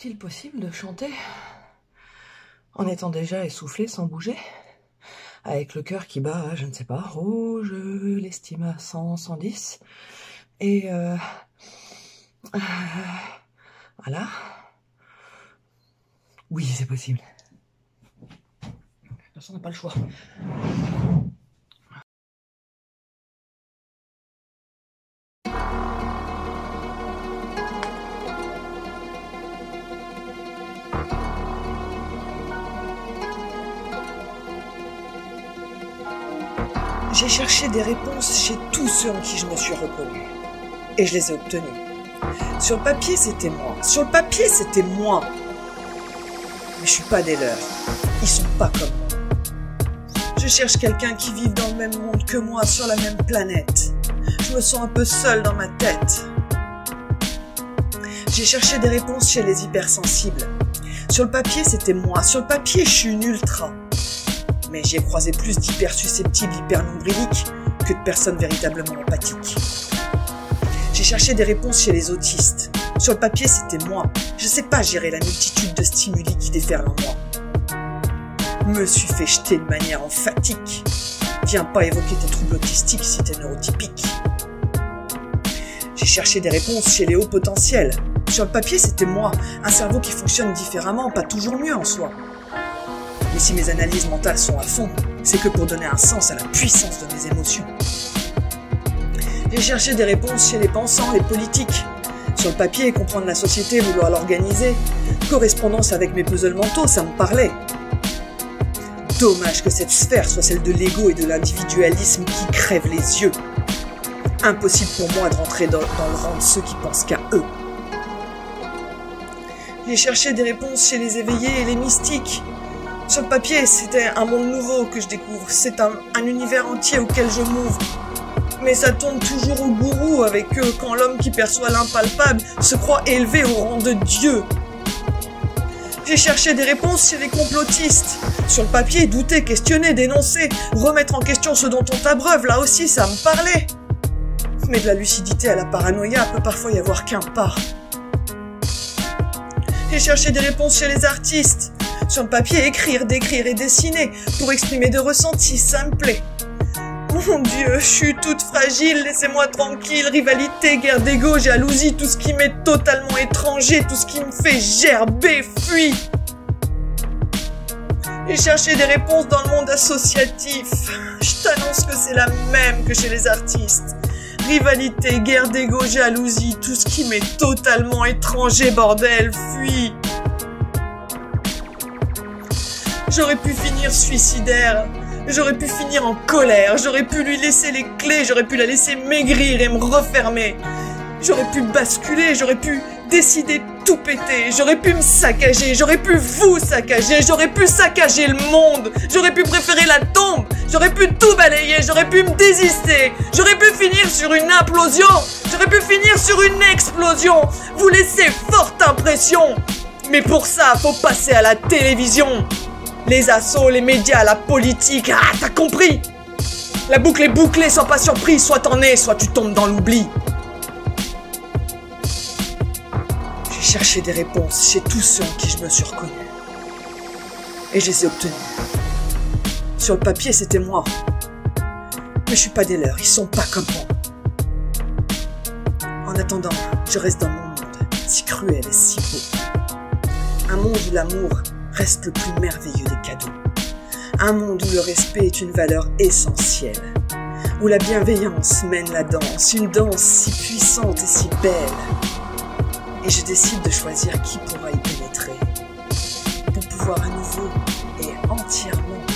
Est-il possible de chanter en étant déjà essoufflé sans bouger, avec le cœur qui bat, je ne sais pas, oh, je l'estime à 100, 110, et voilà. Oui, c'est possible. De toute façon, on n'a pas le choix. J'ai cherché des réponses chez tous ceux en qui je me suis reconnue. Et je les ai obtenues. Sur le papier, c'était moi. Sur le papier, c'était moi. Mais je suis pas des leurs. Ils sont pas comme moi. Je cherche quelqu'un qui vive dans le même monde que moi, sur la même planète. Je me sens un peu seule dans ma tête. J'ai cherché des réponses chez les hypersensibles. Sur le papier, c'était moi. Sur le papier, je suis une ultra. Mais j'ai croisé plus d'hypersusceptibles, hyper-nombriliques que de personnes véritablement empathiques. J'ai cherché des réponses chez les autistes. Sur le papier, c'était moi. Je sais pas gérer la multitude de stimuli qui déferlent en moi. Me suis fait jeter de manière emphatique. Viens pas évoquer tes troubles autistiques si t'es neurotypique. J'ai cherché des réponses chez les hauts potentiels. Sur le papier, c'était moi. Un cerveau qui fonctionne différemment, pas toujours mieux en soi. Mais si mes analyses mentales sont à fond, c'est que pour donner un sens à la puissance de mes émotions. J'ai cherché des réponses chez les pensants, les politiques. Sur le papier, comprendre la société, vouloir l'organiser. Correspondance avec mes puzzles mentaux, ça me parlait. Dommage que cette sphère soit celle de l'ego et de l'individualisme qui crève les yeux. Impossible pour moi de rentrer dans le rang de ceux qui pensent qu'à eux. J'ai cherché des réponses chez les éveillés et les mystiques. Sur le papier, c'était un monde nouveau que je découvre. C'est un univers entier auquel je m'ouvre. Mais ça tourne toujours au gourou avec eux quand l'homme qui perçoit l'impalpable se croit élevé au rang de Dieu. J'ai cherché des réponses chez les complotistes. Sur le papier, douter, questionner, dénoncer, remettre en question ce dont on t'abreuve, là aussi ça me parlait. Mais de la lucidité à la paranoïa peut parfois y avoir qu'un pas. J'ai cherché des réponses chez les artistes. Sur le papier, écrire, décrire et dessiner pour exprimer des ressentis, ça me plaît. Mon Dieu, je suis toute fragile, laissez-moi tranquille, rivalité, guerre d'ego, jalousie, tout ce qui m'est totalement étranger, tout ce qui me fait gerber, fuis. J'ai cherché des réponses dans le monde associatif. Je t'annonce que c'est la même que chez les artistes. Rivalité, guerre d'ego, jalousie, tout ce qui m'est totalement étranger, bordel, fuis. J'aurais pu finir suicidaire, j'aurais pu finir en colère, j'aurais pu lui laisser les clés, j'aurais pu la laisser maigrir et me refermer. J'aurais pu basculer, j'aurais pu décider de tout péter, j'aurais pu me saccager, j'aurais pu vous saccager, j'aurais pu saccager le monde, j'aurais pu préférer la tombe, j'aurais pu tout balayer, j'aurais pu me désister, j'aurais pu finir sur une implosion, j'aurais pu finir sur une explosion, vous laissez forte impression. Mais pour ça, faut passer à la télévision. Les assos, les médias, la politique, ah, t'as compris? La boucle est bouclée, sois pas surpris, soit t'en es, soit tu tombes dans l'oubli. J'ai cherché des réponses chez tous ceux en qui je me suis reconnue. Et je les ai obtenues. Sur le papier, c'était moi. Mais je suis pas des leurs, ils sont pas comme moi. En attendant, je reste dans mon monde, si cruel et si beau. Un monde où l'amour reste le plus merveilleux des cadeaux. Un monde où le respect est une valeur essentielle. Où la bienveillance mène la danse, une danse si puissante et si belle. Et je décide de choisir qui pourra y pénétrer. Pour pouvoir à nouveau et entièrement